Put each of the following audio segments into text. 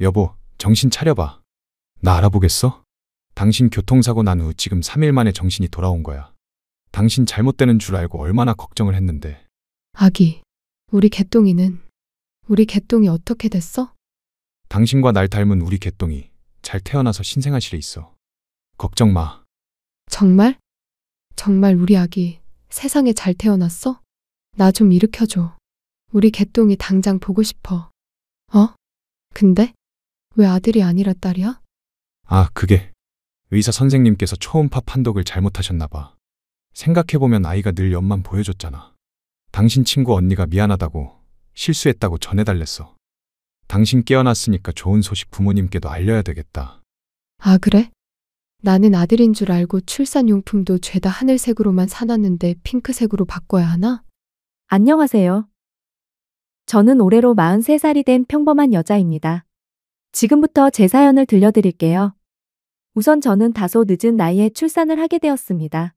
여보, 정신 차려봐. 나 알아보겠어? 당신 교통사고 난 후 지금 3일 만에 정신이 돌아온 거야. 당신 잘못되는 줄 알고 얼마나 걱정을 했는데. 아기, 우리 개똥이 어떻게 됐어? 당신과 날 닮은 우리 개똥이 잘 태어나서 신생아실에 있어. 걱정 마. 정말? 정말 우리 아기 세상에 잘 태어났어? 나 좀 일으켜줘. 우리 개똥이 당장 보고 싶어. 근데? 왜 아들이 아니라 딸이야? 아, 그게 의사 선생님께서 초음파 판독을 잘못하셨나 봐. 생각해보면 아이가 늘 옆만 보여줬잖아. 당신 친구 언니가 미안하다고 실수했다고 전해달랬어. 당신 깨어났으니까 좋은 소식 부모님께도 알려야 되겠다. 아, 그래? 나는 아들인 줄 알고 출산용품도 죄다 하늘색으로만 사놨는데 핑크색으로 바꿔야 하나? 안녕하세요. 저는 올해로 43살이 된 평범한 여자입니다. 지금부터 제 사연을 들려드릴게요. 우선 저는 다소 늦은 나이에 출산을 하게 되었습니다.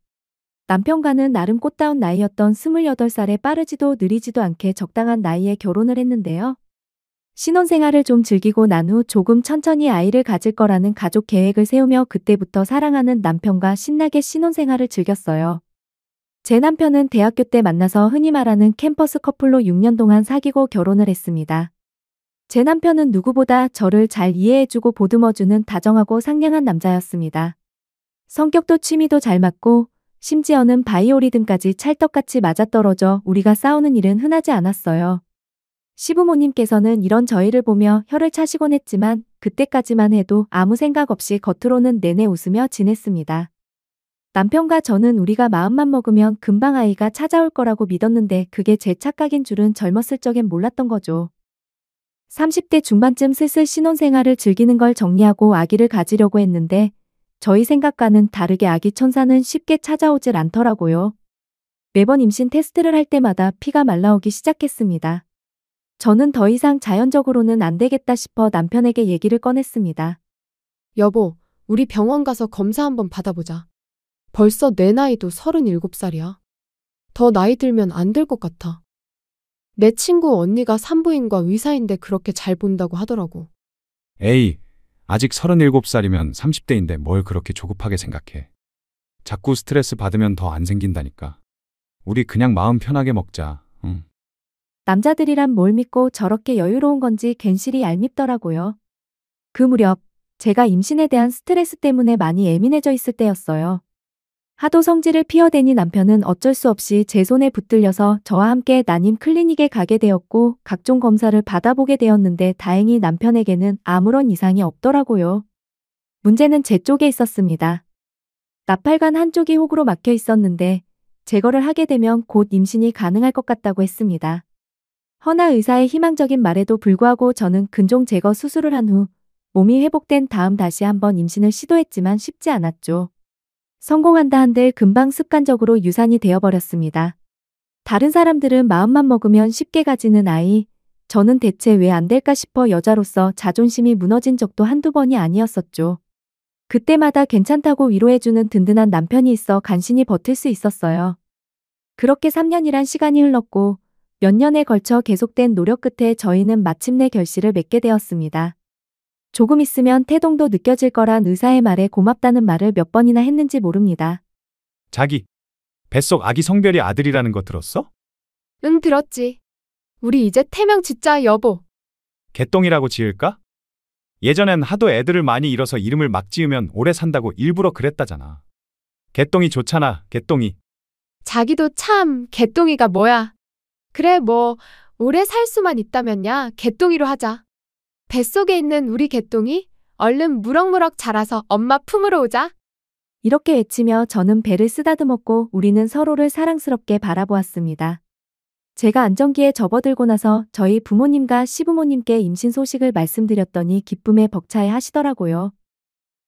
남편과는 나름 꽃다운 나이였던 28살에 빠르지도 느리지도 않게 적당한 나이에 결혼을 했는데요. 신혼생활을 좀 즐기고 난 후 조금 천천히 아이를 가질 거라는 가족 계획을 세우며 그때부터 사랑하는 남편과 신나게 신혼생활을 즐겼어요. 제 남편은 대학교 때 만나서 흔히 말하는 캠퍼스 커플로 6년 동안 사귀고 결혼을 했습니다. 제 남편은 누구보다 저를 잘 이해해주고 보듬어주는 다정하고 상냥한 남자였습니다. 성격도 취미도 잘 맞고 심지어는 바이오리듬까지 찰떡같이 맞아떨어져 우리가 싸우는 일은 흔하지 않았어요. 시부모님께서는 이런 저희를 보며 혀를 차시곤 했지만 그때까지만 해도 아무 생각 없이 겉으로는 내내 웃으며 지냈습니다. 남편과 저는 우리가 마음만 먹으면 금방 아이가 찾아올 거라고 믿었는데 그게 제 착각인 줄은 젊었을 적엔 몰랐던 거죠. 30대 중반쯤 슬슬 신혼생활을 즐기는 걸 정리하고 아기를 가지려고 했는데 저희 생각과는 다르게 아기 천사는 쉽게 찾아오질 않더라고요. 매번 임신 테스트를 할 때마다 피가 말라오기 시작했습니다. 저는 더 이상 자연적으로는 안 되겠다 싶어 남편에게 얘기를 꺼냈습니다. 여보, 우리 병원 가서 검사 한번 받아보자. 벌써 내 나이도 37살이야. 더 나이 들면 안 될 것 같아. 내 친구 언니가 산부인과 의사인데 그렇게 잘 본다고 하더라고. 에이, 아직 37살이면 30대인데 뭘 그렇게 조급하게 생각해. 자꾸 스트레스 받으면 더 안 생긴다니까. 우리 그냥 마음 편하게 먹자. 응. 남자들이란 뭘 믿고 저렇게 여유로운 건지 괜시리 얄밉더라고요. 그 무렵 제가 임신에 대한 스트레스 때문에 많이 예민해져 있을 때였어요. 하도 성질을 피워대니 남편은 어쩔 수 없이 제 손에 붙들려서 저와 함께 난임 클리닉에 가게 되었고 각종 검사를 받아보게 되었는데 다행히 남편에게는 아무런 이상이 없더라고요. 문제는 제 쪽에 있었습니다. 나팔관 한쪽이 혹으로 막혀 있었는데 제거를 하게 되면 곧 임신이 가능할 것 같다고 했습니다. 허나 의사의 희망적인 말에도 불구하고 저는 근종 제거 수술을 한 후 몸이 회복된 다음 다시 한번 임신을 시도했지만 쉽지 않았죠. 성공한다 한들 금방 습관적으로 유산이 되어버렸습니다. 다른 사람들은 마음만 먹으면 쉽게 가지는 아이, 저는 대체 왜 안 될까 싶어 여자로서 자존심이 무너진 적도 한두 번이 아니었었죠. 그때마다 괜찮다고 위로해주는 든든한 남편이 있어 간신히 버틸 수 있었어요. 그렇게 3년이란 시간이 흘렀고 몇 년에 걸쳐 계속된 노력 끝에 저희는 마침내 결실을 맺게 되었습니다. 조금 있으면 태동도 느껴질 거란 의사의 말에 고맙다는 말을 몇 번이나 했는지 모릅니다. 자기, 뱃속 아기 성별이 아들이라는 거 들었어? 응, 들었지. 우리 이제 태명 짓자, 여보. 개똥이라고 지을까? 예전엔 하도 애들을 많이 잃어서 이름을 막 지으면 오래 산다고 일부러 그랬다잖아. 개똥이 좋잖아, 개똥이. 자기도 참 개똥이가 뭐야. 그래, 뭐 오래 살 수만 있다면야 개똥이로 하자. 뱃속에 있는 우리 개똥이 얼른 무럭무럭 자라서 엄마 품으로 오자. 이렇게 외치며 저는 배를 쓰다듬었고 우리는 서로를 사랑스럽게 바라보았습니다. 제가 안정기에 접어들고 나서 저희 부모님과 시부모님께 임신 소식을 말씀드렸더니 기쁨에 벅차해 하시더라고요.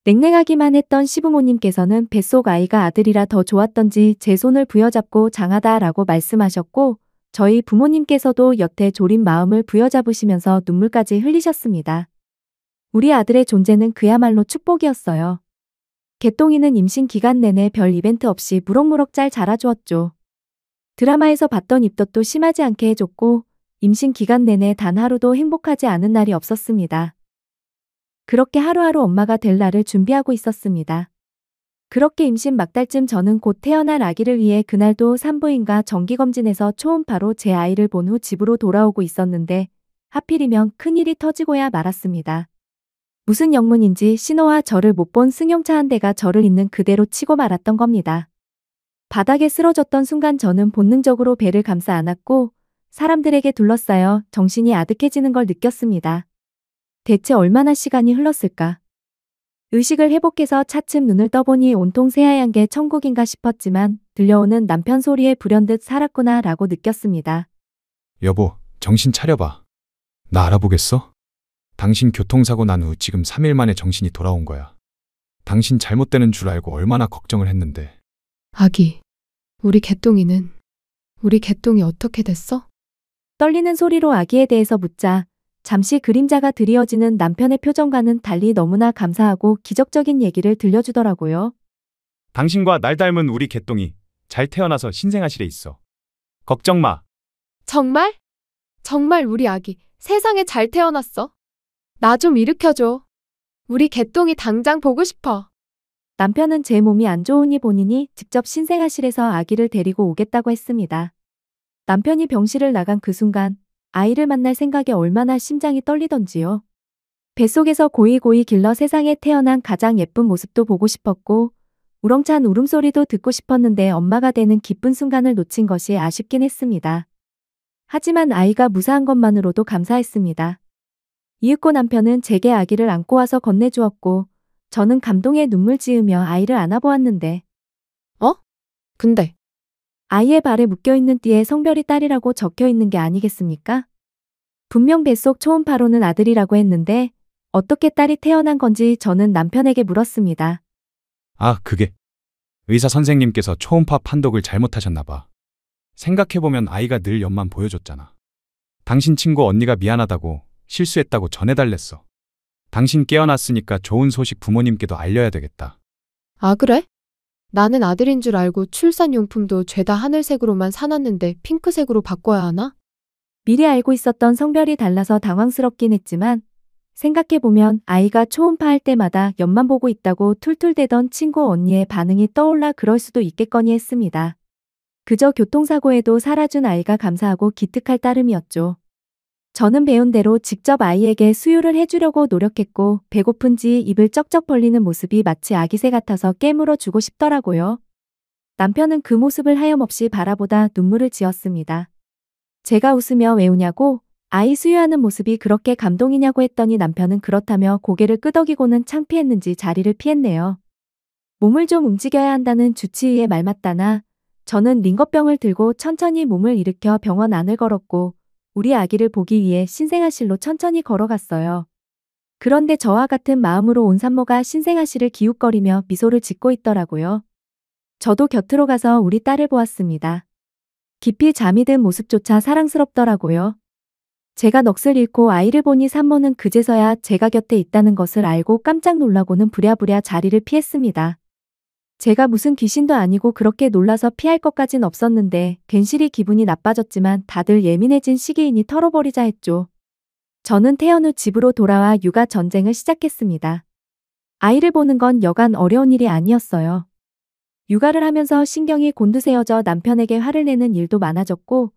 냉랭하기만 했던 시부모님께서는 뱃속 아이가 아들이라 더 좋았던지 제 손을 부여잡고 장하다라고 말씀하셨고 저희 부모님께서도 여태 졸인 마음을 부여잡으시면서 눈물까지 흘리셨습니다. 우리 아들의 존재는 그야말로 축복이었어요. 개똥이는 임신 기간 내내 별 이벤트 없이 무럭무럭 잘 자라주었죠. 드라마에서 봤던 입덧도 심하지 않게 해줬고 임신 기간 내내 단 하루도 행복하지 않은 날이 없었습니다. 그렇게 하루하루 엄마가 될 날을 준비하고 있었습니다. 그렇게 임신 막달쯤 저는 곧 태어날 아기를 위해 그날도 산부인과 정기검진에서 초음파로 제 아이를 본 후 집으로 돌아오고 있었는데 하필이면 큰일이 터지고야 말았습니다. 무슨 영문인지 신호와 저를 못 본 승용차 한 대가 저를 있는 그대로 치고 말았던 겁니다. 바닥에 쓰러졌던 순간 저는 본능적으로 배를 감싸 안았고 사람들에게 둘러싸여 정신이 아득해지는 걸 느꼈습니다. 대체 얼마나 시간이 흘렀을까? 의식을 회복해서 차츰 눈을 떠보니 온통 새하얀 게 천국인가 싶었지만 들려오는 남편 소리에 불현듯 살았구나 라고 느꼈습니다. 여보, 정신 차려봐. 나 알아보겠어? 당신 교통사고 난 후 지금 3일 만에 정신이 돌아온 거야. 당신 잘못되는 줄 알고 얼마나 걱정을 했는데. 아기, 우리 개똥이 어떻게 됐어? 떨리는 소리로 아기에 대해서 묻자 잠시 그림자가 드리워지는 남편의 표정과는 달리 너무나 감사하고 기적적인 얘기를 들려주더라고요. 당신과 날 닮은 우리 개똥이 잘 태어나서 신생아실에 있어. 걱정 마. 정말? 정말 우리 아기 세상에 잘 태어났어. 나 좀 일으켜줘. 우리 개똥이 당장 보고 싶어. 남편은 제 몸이 안 좋으니 본인이 직접 신생아실에서 아기를 데리고 오겠다고 했습니다. 남편이 병실을 나간 그 순간 아이를 만날 생각에 얼마나 심장이 떨리던지요. 뱃속에서 고이고이 길러 세상에 태어난 가장 예쁜 모습도 보고 싶었고 우렁찬 울음소리도 듣고 싶었는데 엄마가 되는 기쁜 순간을 놓친 것이 아쉽긴 했습니다. 하지만 아이가 무사한 것만으로도 감사했습니다. 이윽고 남편은 제게 아기를 안고 와서 건네주었고 저는 감동에 눈물 지으며 아이를 안아보았는데 근데 아이의 발에 묶여있는 띠에 성별이 딸이라고 적혀있는 게 아니겠습니까? 분명 뱃속 초음파로는 아들이라고 했는데 어떻게 딸이 태어난 건지 저는 남편에게 물었습니다. 아, 그게 의사 선생님께서 초음파 판독을 잘못하셨나 봐. 생각해보면 아이가 늘 옆만 보여줬잖아. 당신 친구 언니가 미안하다고 실수했다고 전해달랬어. 당신 깨어났으니까 좋은 소식 부모님께도 알려야 되겠다. 아 그래? 나는 아들인 줄 알고 출산용품도 죄다 하늘색으로만 사놨는데 핑크색으로 바꿔야 하나? 미리 알고 있었던 성별이 달라서 당황스럽긴 했지만 생각해보면 아이가 초음파 할 때마다 옆만 보고 있다고 툴툴대던 친구 언니의 반응이 떠올라 그럴 수도 있겠거니 했습니다. 그저 교통사고에도 살아준 아이가 감사하고 기특할 따름이었죠. 저는 배운 대로 직접 아이에게 수유를 해주려고 노력했고 배고픈지 입을 쩍쩍 벌리는 모습이 마치 아기새 같아서 깨물어 주고 싶더라고요. 남편은 그 모습을 하염없이 바라보다 눈물을 지었습니다. 제가 웃으며 왜 우냐고 아이 수유하는 모습이 그렇게 감동이냐고 했더니 남편은 그렇다며 고개를 끄덕이고는 창피했는지 자리를 피했네요. 몸을 좀 움직여야 한다는 주치의의 말 맞다나 저는 링거병을 들고 천천히 몸을 일으켜 병원 안을 걸었고 우리 아기를 보기 위해 신생아실로 천천히 걸어갔어요. 그런데 저와 같은 마음으로 온 산모가 신생아실을 기웃거리며 미소를 짓고 있더라고요. 저도 곁으로 가서 우리 딸을 보았습니다. 깊이 잠이 든 모습조차 사랑스럽더라고요. 제가 넋을 잃고 아이를 보니 산모는 그제서야 제가 곁에 있다는 것을 알고 깜짝 놀라고는 부랴부랴 자리를 피했습니다. 제가 무슨 귀신도 아니고 그렇게 놀라서 피할 것까진 없었는데 괜시리 기분이 나빠졌지만 다들 예민해진 시기이니 털어버리자 했죠. 저는 퇴원 후 집으로 돌아와 육아 전쟁을 시작했습니다. 아이를 보는 건 여간 어려운 일이 아니었어요. 육아를 하면서 신경이 곤두세워져 남편에게 화를 내는 일도 많아졌고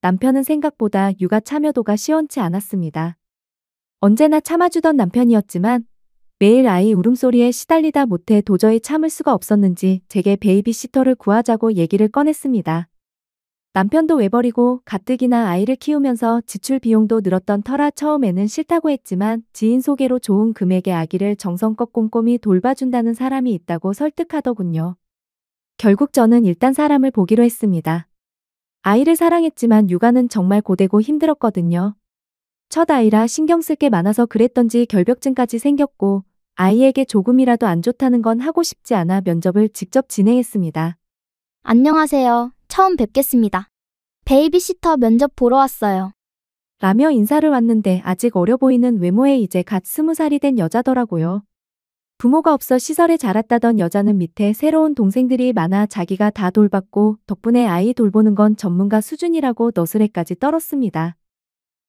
남편은 생각보다 육아 참여도가 시원치 않았습니다. 언제나 참아주던 남편이었지만 매일 아이 울음소리에 시달리다 못해 도저히 참을 수가 없었는지 제게 베이비시터를 구하자고 얘기를 꺼냈습니다. 남편도 외버리고 가뜩이나 아이를 키우면서 지출 비용도 늘었던 터라 처음에는 싫다고 했지만 지인 소개로 좋은 금액의 아기를 정성껏 꼼꼼히 돌봐준다는 사람이 있다고 설득하더군요. 결국 저는 일단 사람을 보기로 했습니다. 아이를 사랑했지만 육아는 정말 고되고 힘들었거든요. 첫 아이라 신경 쓸 게 많아서 그랬던지 결벽증까지 생겼고 아이에게 조금이라도 안 좋다는 건 하고 싶지 않아 면접을 직접 진행했습니다. 안녕하세요. 처음 뵙겠습니다. 베이비시터 면접 보러 왔어요. 라며 인사를 왔는데 아직 어려 보이는 외모에 이제 갓 20살이 된 여자더라고요. 부모가 없어 시설에 자랐다던 여자는 밑에 새로운 동생들이 많아 자기가 다 돌봤고 덕분에 아이 돌보는 건 전문가 수준이라고 너스레까지 떨었습니다.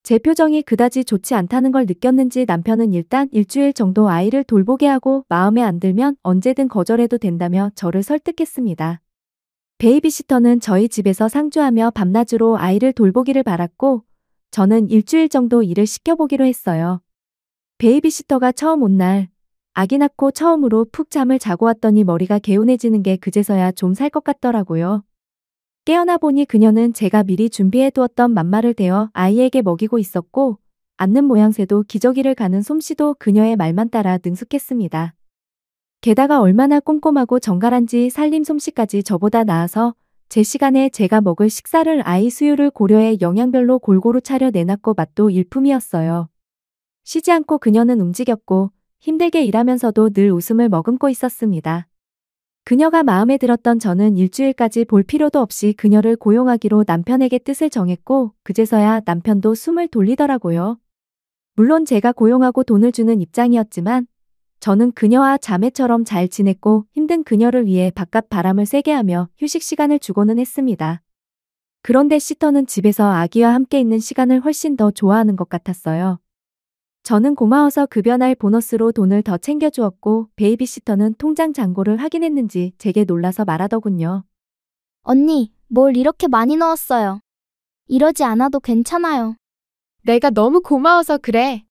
제 표정이 그다지 좋지 않다는 걸 느꼈는지 남편은 일단 일주일 정도 아이를 돌보게 하고 마음에 안 들면 언제든 거절해도 된다며 저를 설득했습니다. 베이비시터는 저희 집에서 상주하며 밤낮으로 아이를 돌보기를 바랐고 저는 일주일 정도 일을 시켜보기로 했어요. 베이비시터가 처음 온 날 아기 낳고 처음으로 푹 잠을 자고 왔더니 머리가 개운해지는 게 그제서야 좀 살 것 같더라고요. 깨어나 보니 그녀는 제가 미리 준비해두었던 맘마를 대어 아이에게 먹이고 있었고 앉는 모양새도 기저귀를 가는 솜씨도 그녀의 말만 따라 능숙했습니다. 게다가 얼마나 꼼꼼하고 정갈한지 살림 솜씨까지 저보다 나아서 제 시간에 제가 먹을 식사를 아이 수유를 고려해 영양별로 골고루 차려 내놨고 맛도 일품이었어요. 쉬지 않고 그녀는 움직였고 힘들게 일하면서도 늘 웃음을 머금고 있었습니다. 그녀가 마음에 들었던 저는 일주일까지 볼 필요도 없이 그녀를 고용하기로 남편에게 뜻을 정했고 그제서야 남편도 숨을 돌리더라고요. 물론 제가 고용하고 돈을 주는 입장이었지만 저는 그녀와 자매처럼 잘 지냈고 힘든 그녀를 위해 바깥 바람을 쐬게 하며 휴식 시간을 주고는 했습니다. 그런데 시터는 집에서 아기와 함께 있는 시간을 훨씬 더 좋아하는 것 같았어요. 저는 고마워서 급여날 보너스로 돈을 더 챙겨주었고 베이비시터는 통장 잔고를 확인했는지 제게 놀라서 말하더군요. 언니, 뭘 이렇게 많이 넣었어요? 이러지 않아도 괜찮아요. 내가 너무 고마워서 그래.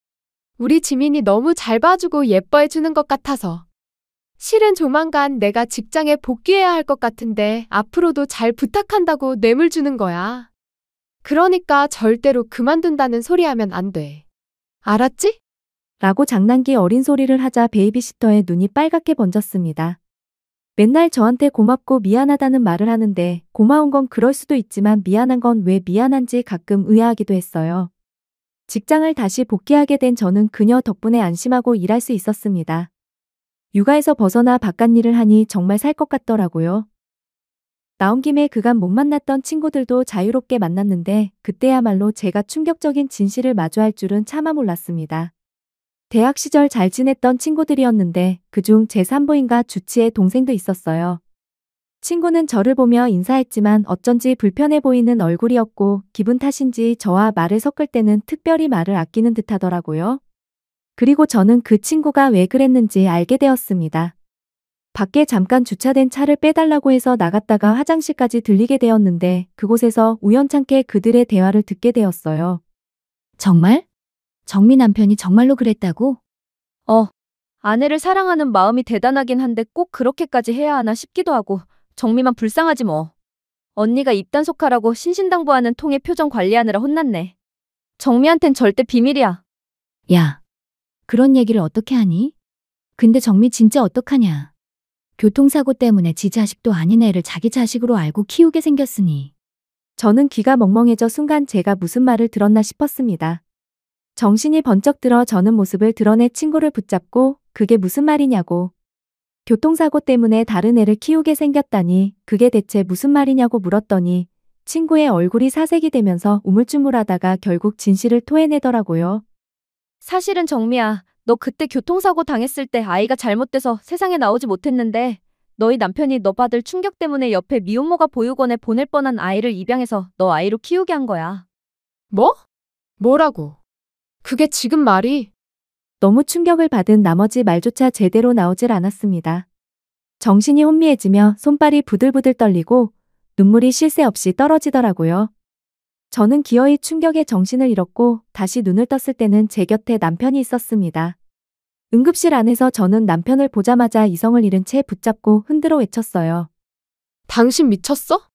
우리 지민이 너무 잘 봐주고 예뻐해주는 것 같아서. 실은 조만간 내가 직장에 복귀해야 할 것 같은데 앞으로도 잘 부탁한다고 뇌물 주는 거야. 그러니까 절대로 그만둔다는 소리 하면 안 돼. 알았지? 라고 장난기 어린 소리를 하자 베이비시터의 눈이 빨갛게 번졌습니다. 맨날 저한테 고맙고 미안하다는 말을 하는데 고마운 건 그럴 수도 있지만 미안한 건 왜 미안한지 가끔 의아하기도 했어요. 직장을 다시 복귀하게 된 저는 그녀 덕분에 안심하고 일할 수 있었습니다. 육아에서 벗어나 바깥 일을 하니 정말 살 것 같더라고요. 나온 김에 그간 못 만났던 친구들도 자유롭게 만났는데 그때야말로 제가 충격적인 진실을 마주할 줄은 차마 몰랐습니다. 대학 시절 잘 지냈던 친구들이었는데 그중 제 산부인과 주치의 동생도 있었어요. 친구는 저를 보며 인사했지만 어쩐지 불편해 보이는 얼굴이었고 기분 탓인지 저와 말을 섞을 때는 특별히 말을 아끼는 듯하더라고요. 그리고 저는 그 친구가 왜 그랬는지 알게 되었습니다. 밖에 잠깐 주차된 차를 빼달라고 해서 나갔다가 화장실까지 들리게 되었는데 그곳에서 우연찮게 그들의 대화를 듣게 되었어요. 정말? 정미 남편이 정말로 그랬다고? 아내를 사랑하는 마음이 대단하긴 한데 꼭 그렇게까지 해야 하나 싶기도 하고 정미만 불쌍하지 뭐. 언니가 입단속하라고 신신당부하는 통의 표정 관리하느라 혼났네. 정미한텐 절대 비밀이야. 야, 그런 얘기를 어떻게 하니? 근데 정미 진짜 어떡하냐. 교통사고 때문에 지 자식도 아닌 애를 자기 자식으로 알고 키우게 생겼으니. 저는 귀가 멍멍해져 순간 제가 무슨 말을 들었나 싶었습니다. 정신이 번쩍 들어 저는 모습을 드러내 친구를 붙잡고 그게 무슨 말이냐고. 교통사고 때문에 다른 애를 키우게 생겼다니 그게 대체 무슨 말이냐고 물었더니 친구의 얼굴이 사색이 되면서 우물쭈물하다가 결국 진실을 토해내더라고요. 사실은 정미야, 너 그때 교통사고 당했을 때 아이가 잘못돼서 세상에 나오지 못했는데 너희 남편이 너 받을 충격 때문에 옆에 미혼모가 보육원에 보낼 뻔한 아이를 입양해서 너 아이로 키우게 한 거야. 뭐? 뭐라고? 그게 지금 말이? 너무 충격을 받은 나머지 말조차 제대로 나오질 않았습니다. 정신이 혼미해지며 손발이 부들부들 떨리고 눈물이 쉴 새 없이 떨어지더라고요. 저는 기어이 충격에 정신을 잃었고 다시 눈을 떴을 때는 제 곁에 남편이 있었습니다. 응급실 안에서 저는 남편을 보자마자 이성을 잃은 채 붙잡고 흔들어 외쳤어요. 당신 미쳤어?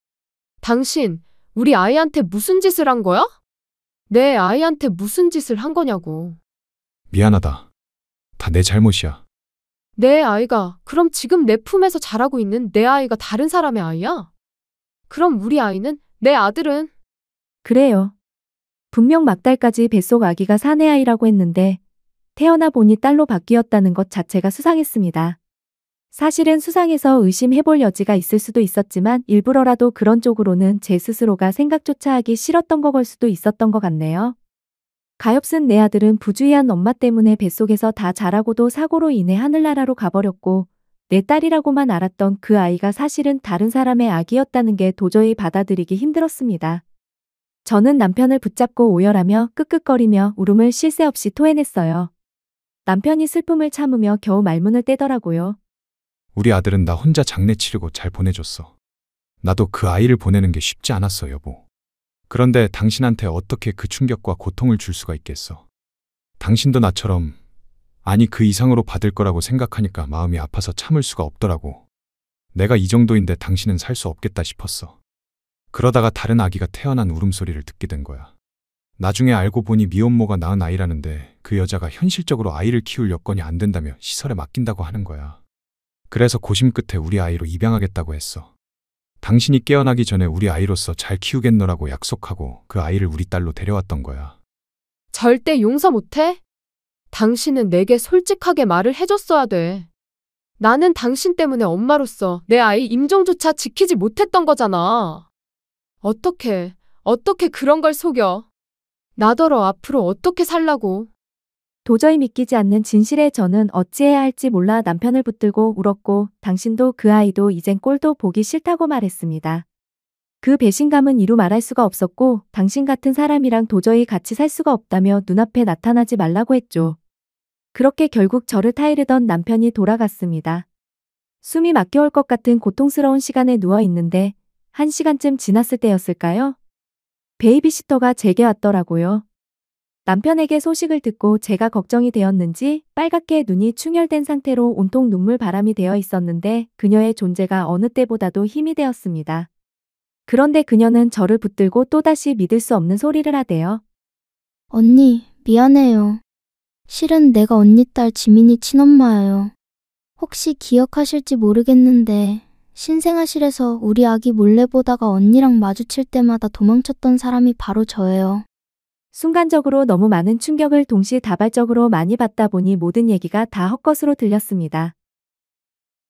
당신 우리 아이한테 무슨 짓을 한 거야? 내 아이한테 무슨 짓을 한 거냐고. 미안하다. 다 내 잘못이야. 내 아이가 그럼 지금 내 품에서 자라고 있는 내 아이가 다른 사람의 아이야? 그럼 우리 아이는 내 아들은? 그래요. 분명 막달까지 뱃속 아기가 사내 아이라고 했는데 태어나 보니 딸로 바뀌었다는 것 자체가 수상했습니다. 사실은 수상해서 의심해볼 여지가 있을 수도 있었지만 일부러라도 그런 쪽으로는 제 스스로가 생각조차 하기 싫었던 걸 수도 있었던 것 같네요. 가엾은 내 아들은 부주의한 엄마 때문에 뱃속에서 다 자라고도 사고로 인해 하늘나라로 가버렸고 내 딸이라고만 알았던 그 아이가 사실은 다른 사람의 아기였다는 게 도저히 받아들이기 힘들었습니다. 저는 남편을 붙잡고 오열하며 끄끄거리며 울음을 쉴 새 없이 토해냈어요. 남편이 슬픔을 참으며 겨우 말문을 떼더라고요. 우리 아들은 나 혼자 장례 치르고 잘 보내줬어. 나도 그 아이를 보내는 게 쉽지 않았어, 여보. 그런데 당신한테 어떻게 그 충격과 고통을 줄 수가 있겠어. 당신도 나처럼, 아니 그 이상으로 받을 거라고 생각하니까 마음이 아파서 참을 수가 없더라고. 내가 이 정도인데 당신은 살 수 없겠다 싶었어. 그러다가 다른 아기가 태어난 울음소리를 듣게 된 거야. 나중에 알고 보니 미혼모가 낳은 아이라는데 그 여자가 현실적으로 아이를 키울 여건이 안 된다며 시설에 맡긴다고 하는 거야. 그래서 고심 끝에 우리 아이로 입양하겠다고 했어. 당신이 깨어나기 전에 우리 아이로서 잘 키우겠노라고 약속하고 그 아이를 우리 딸로 데려왔던 거야. 절대 용서 못해? 당신은 내게 솔직하게 말을 해줬어야 돼. 나는 당신 때문에 엄마로서 내 아이 임종조차 지키지 못했던 거잖아. 어떻게 그런 걸 속여? 나더러 앞으로 어떻게 살라고? 도저히 믿기지 않는 진실에 저는 어찌해야 할지 몰라 남편을 붙들고 울었고 당신도 그 아이도 이젠 꼴도 보기 싫다고 말했습니다. 그 배신감은 이루 말할 수가 없었고 당신 같은 사람이랑 도저히 같이 살 수가 없다며 눈앞에 나타나지 말라고 했죠. 그렇게 결국 저를 타이르던 남편이 돌아갔습니다. 숨이 막혀올 것 같은 고통스러운 시간에 누워 있는데 1시간쯤 지났을 때였을까요? 베이비시터가 제게 왔더라고요. 남편에게 소식을 듣고 제가 걱정이 되었는지 빨갛게 눈이 충혈된 상태로 온통 눈물 바람이 되어 있었는데 그녀의 존재가 어느 때보다도 힘이 되었습니다. 그런데 그녀는 저를 붙들고 또다시 믿을 수 없는 소리를 하대요. 언니, 미안해요. 실은 내가 언니 딸 지민이 친엄마예요. 혹시 기억하실지 모르겠는데 신생아실에서 우리 아기 몰래 보다가 언니랑 마주칠 때마다 도망쳤던 사람이 바로 저예요. 순간적으로 너무 많은 충격을 동시다발적으로 많이 받다 보니 모든 얘기가 다 헛것으로 들렸습니다.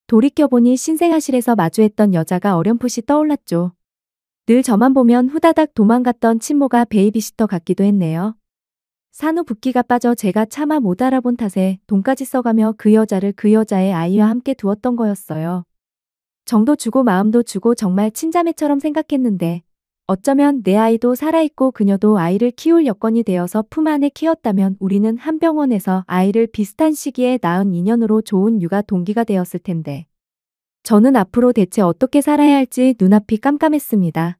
돌이켜보니 신생아실에서 마주했던 여자가 어렴풋이 떠올랐죠. 늘 저만 보면 후다닥 도망갔던 친모가 베이비시터 같기도 했네요. 산후 붓기가 빠져 제가 차마 못 알아본 탓에 돈까지 써가며 그 여자를 그 여자의 아이와 함께 두었던 거였어요. 정도 주고 마음도 주고 정말 친자매처럼 생각했는데 어쩌면 내 아이도 살아있고 그녀도 아이를 키울 여건이 되어서 품 안에 키웠다면 우리는 한 병원에서 아이를 비슷한 시기에 낳은 인연으로 좋은 육아 동기가 되었을 텐데. 저는 앞으로 대체 어떻게 살아야 할지 눈앞이 깜깜했습니다.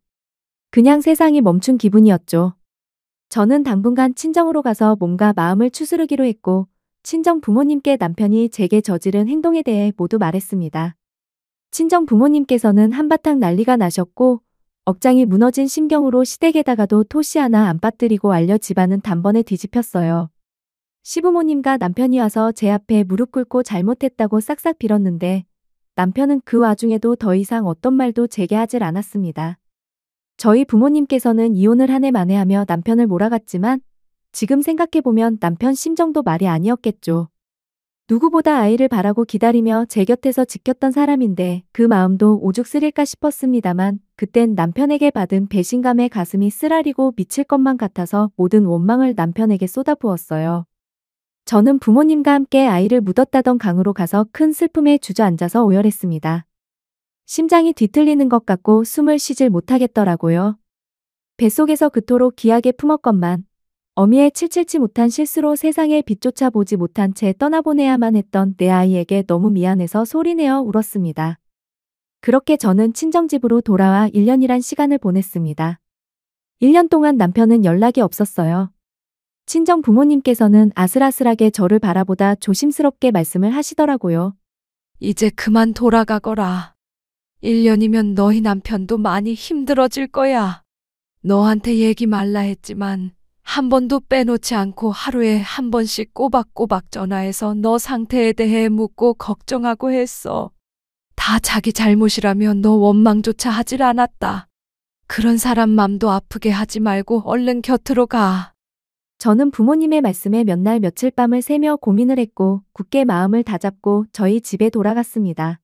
그냥 세상이 멈춘 기분이었죠. 저는 당분간 친정으로 가서 몸과 마음을 추스르기로 했고 친정 부모님께 남편이 제게 저지른 행동에 대해 모두 말했습니다. 친정 부모님께서는 한바탕 난리가 나셨고 억장이 무너진 심경으로 시댁에다가도 토시 하나 안 빠뜨리고 알려 집안은 단번에 뒤집혔어요. 시부모님과 남편이 와서 제 앞에 무릎 꿇고 잘못했다고 싹싹 빌었는데 남편은 그 와중에도 더 이상 어떤 말도 제게 하질 않았습니다. 저희 부모님께서는 이혼을 한 해 만에 하며 남편을 몰아갔지만 지금 생각해보면 남편 심정도 말이 아니었겠죠. 누구보다 아이를 바라고 기다리며 제 곁에서 지켰던 사람인데 그 마음도 오죽 쓰릴까 싶었습니다만 그땐 남편에게 받은 배신감에 가슴이 쓰라리고 미칠 것만 같아서 모든 원망을 남편에게 쏟아부었어요. 저는 부모님과 함께 아이를 묻었다던 강으로 가서 큰 슬픔에 주저앉아서 오열했습니다. 심장이 뒤틀리는 것 같고 숨을 쉬질 못하겠더라고요. 뱃속에서 그토록 귀하게 품었건만 어미의 칠칠치 못한 실수로 세상에 빛조차 보지 못한 채 떠나보내야만 했던 내 아이에게 너무 미안해서 소리내어 울었습니다. 그렇게 저는 친정집으로 돌아와 1년이란 시간을 보냈습니다. 1년 동안 남편은 연락이 없었어요. 친정 부모님께서는 아슬아슬하게 저를 바라보다 조심스럽게 말씀을 하시더라고요. 이제 그만 돌아가거라. 1년이면 너희 남편도 많이 힘들어질 거야. 너한테 얘기 말라 했지만 한 번도 빼놓지 않고 하루에 한 번씩 꼬박꼬박 전화해서 너 상태에 대해 묻고 걱정하고 했어. 다 자기 잘못이라면 너 원망조차 하질 않았다. 그런 사람 맘도 아프게 하지 말고 얼른 곁으로 가. 저는 부모님의 말씀에 몇 날 며칠 밤을 새며 고민을 했고 굳게 마음을 다잡고 저희 집에 돌아갔습니다.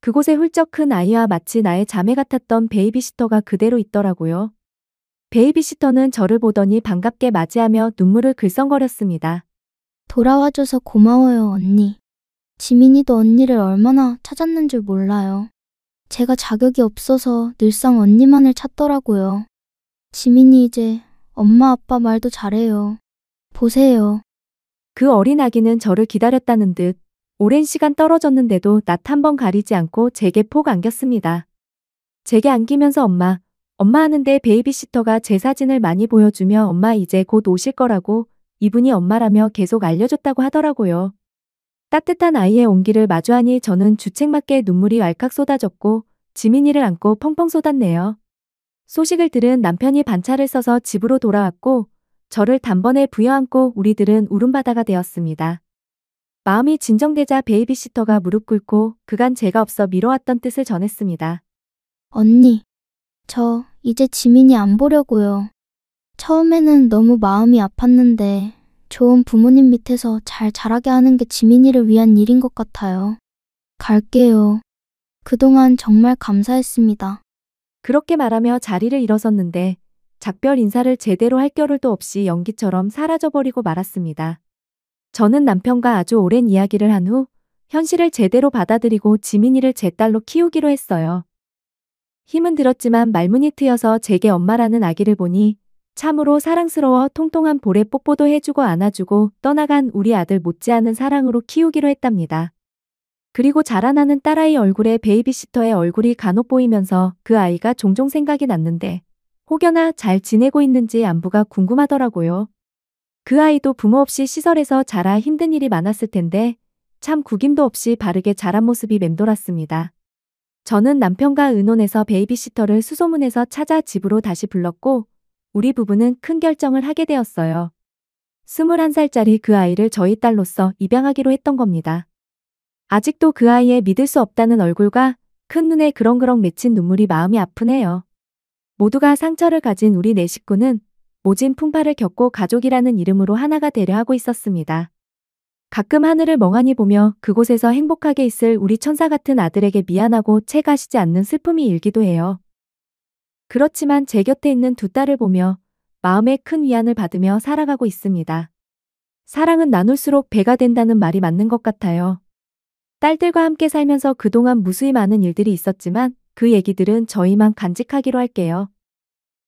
그곳에 훌쩍 큰 아이와 마치 나의 자매 같았던 베이비시터가 그대로 있더라고요. 베이비시터는 저를 보더니 반갑게 맞이하며 눈물을 글썽거렸습니다. 돌아와줘서 고마워요, 언니. 지민이도 언니를 얼마나 찾았는 줄 몰라요. 제가 자격이 없어서 늘상 언니만을 찾더라고요. 지민이 이제 엄마 아빠 말도 잘해요. 보세요. 그 어린 아기는 저를 기다렸다는 듯 오랜 시간 떨어졌는데도 낯 한 번 가리지 않고 제게 폭 안겼습니다. 제게 안기면서 엄마 하는데 베이비시터가 제 사진을 많이 보여주며 엄마 이제 곧 오실 거라고 이분이 엄마라며 계속 알려줬다고 하더라고요. 따뜻한 아이의 온기를 마주하니 저는 주책맞게 눈물이 왈칵 쏟아졌고 지민이를 안고 펑펑 쏟았네요. 소식을 들은 남편이 반차를 써서 집으로 돌아왔고 저를 단번에 부여안고 우리들은 울음바다가 되었습니다. 마음이 진정되자 베이비시터가 무릎 꿇고 그간 제가 없어 미뤄왔던 뜻을 전했습니다. 언니, 저 이제 지민이 안 보려고요. 처음에는 너무 마음이 아팠는데 좋은 부모님 밑에서 잘 자라게 하는 게 지민이를 위한 일인 것 같아요. 갈게요. 그동안 정말 감사했습니다. 그렇게 말하며 자리를 일어섰는데 작별 인사를 제대로 할 겨를도 없이 연기처럼 사라져버리고 말았습니다. 저는 남편과 아주 오랜 이야기를 한 후 현실을 제대로 받아들이고 지민이를 제 딸로 키우기로 했어요. 힘은 들었지만 말문이 트여서 제게 엄마라는 아기를 보니 참으로 사랑스러워 통통한 볼에 뽀뽀도 해주고 안아주고 떠나간 우리 아들 못지않은 사랑으로 키우기로 했답니다. 그리고 자라나는 딸아이 얼굴에 베이비시터의 얼굴이 간혹 보이면서 그 아이가 종종 생각이 났는데 혹여나 잘 지내고 있는지 안부가 궁금하더라고요. 그 아이도 부모 없이 시설에서 자라 힘든 일이 많았을 텐데 참 구김도 없이 바르게 자란 모습이 맴돌았습니다. 저는 남편과 의논해서 베이비시터를 수소문해서 찾아 집으로 다시 불렀고 우리 부부는 큰 결정을 하게 되었어요. 21살짜리 그 아이를 저희 딸로서 입양하기로 했던 겁니다. 아직도 그 아이의 믿을 수 없다는 얼굴과 큰 눈에 그렁그렁 맺힌 눈물이 마음이 아프네요. 모두가 상처를 가진 우리 네 식구는 모진 풍파를 겪고 가족이라는 이름으로 하나가 되려 하고 있었습니다. 가끔 하늘을 멍하니 보며 그곳에서 행복하게 있을 우리 천사 같은 아들에게 미안하고 채 가시지 않는 슬픔이 일기도 해요. 그렇지만 제 곁에 있는 두 딸을 보며 마음에 큰 위안을 받으며 살아가고 있습니다. 사랑은 나눌수록 배가 된다는 말이 맞는 것 같아요. 딸들과 함께 살면서 그동안 무수히 많은 일들이 있었지만 그 얘기들은 저희만 간직하기로 할게요.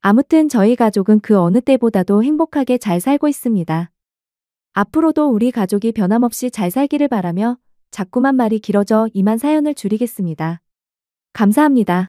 아무튼 저희 가족은 그 어느 때보다도 행복하게 잘 살고 있습니다. 앞으로도 우리 가족이 변함없이 잘 살기를 바라며 자꾸만 말이 길어져 이만 사연을 줄이겠습니다. 감사합니다.